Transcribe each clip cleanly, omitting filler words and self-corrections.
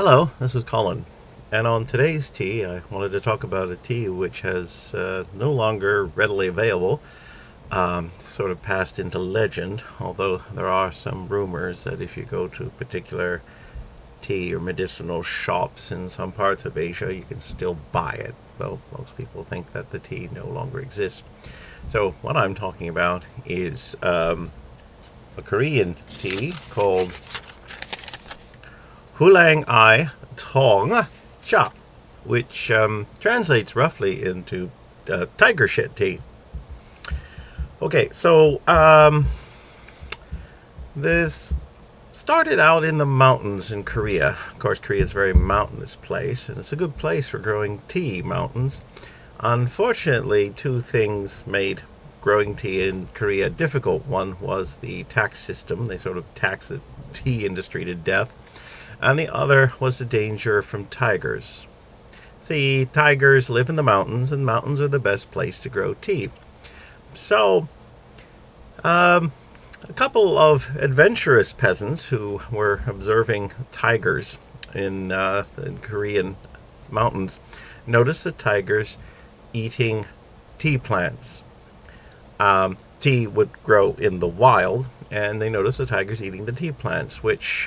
Hello, this is Colin. And on today's tea, I wanted to talk about a tea which has no longer readily available, sort of passed into legend, although there are some rumors that if you go to particular tea or medicinal shops in some parts of Asia, you can still buy it, though most people think that the tea no longer exists. So, what I'm talking about is a Korean tea called Hulang Ai Tong Cha, which translates roughly into tiger shit tea. Okay, so this started out in the mountains in Korea. Of course, Korea is a very mountainous place, and it's a good place for growing tea, mountains. Unfortunately, two things made growing tea in Korea difficult. One was the tax system. They sort of taxed the tea industry to death. And the other was the danger from tigers. See, tigers live in the mountains, and mountains are the best place to grow tea. So, a couple of adventurous peasants who were observing tigers in Korean mountains noticed the tigers eating tea plants. Tea would grow in the wild, and they noticed the tigers eating the tea plants, which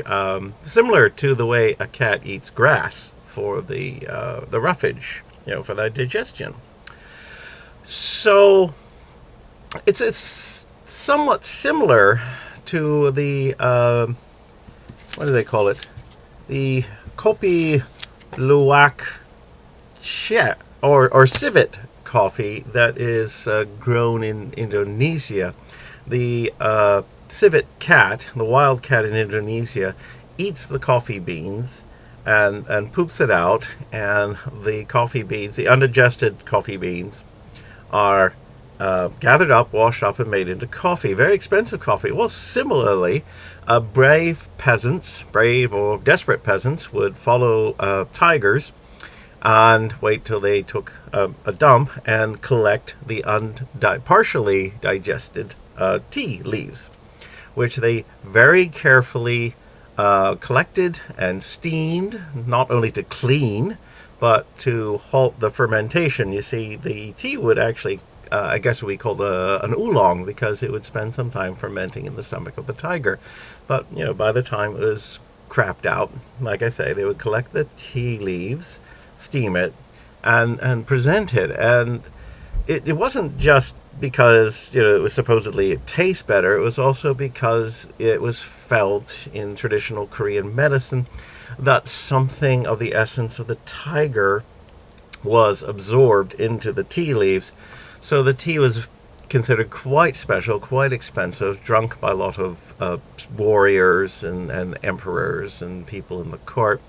similar to the way a cat eats grass for the roughage, for the digestion. So it's somewhat similar to the what do they call it? The Kopi Luwak Chet or civet coffee that is grown in Indonesia. The civet cat, the wild cat in Indonesia, eats the coffee beans and poops it out, and the coffee beans, the undigested coffee beans, are gathered up, washed up, and made into coffee. Very expensive coffee. Well, similarly, brave peasants, brave or desperate peasants, would follow tigers and wait till they took a dump and collect the partially digested tea leaves, which they very carefully collected and steamed, not only to clean, but to halt the fermentation. You see, the tea would actually, I guess we call an oolong, because it would spend some time fermenting in the stomach of the tiger. But, by the time it was crapped out, like I say, they would collect the tea leaves, steam it, and present it. And it wasn't just because it was supposedly it tastes better. It was also because it was felt in traditional Korean medicine that something of the essence of the tiger was absorbed into the tea leaves. So the tea was considered quite special, quite expensive, drunk by a lot of warriors and emperors and people in the court.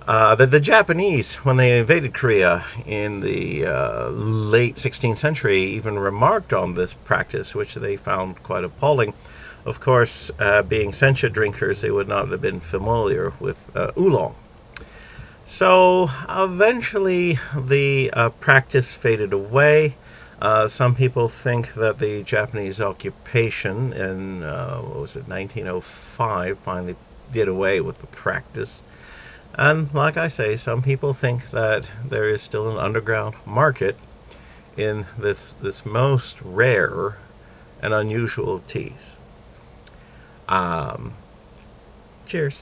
The Japanese, when they invaded Korea in the late 16th century, even remarked on this practice, which they found quite appalling. Of course, being sencha drinkers, they would not have been familiar with oolong. So eventually, the practice faded away. Some people think that the Japanese occupation in 1905 finally did away with the practice. And like I say, some people think that there is still an underground market in this most rare and unusual of teas. Cheers.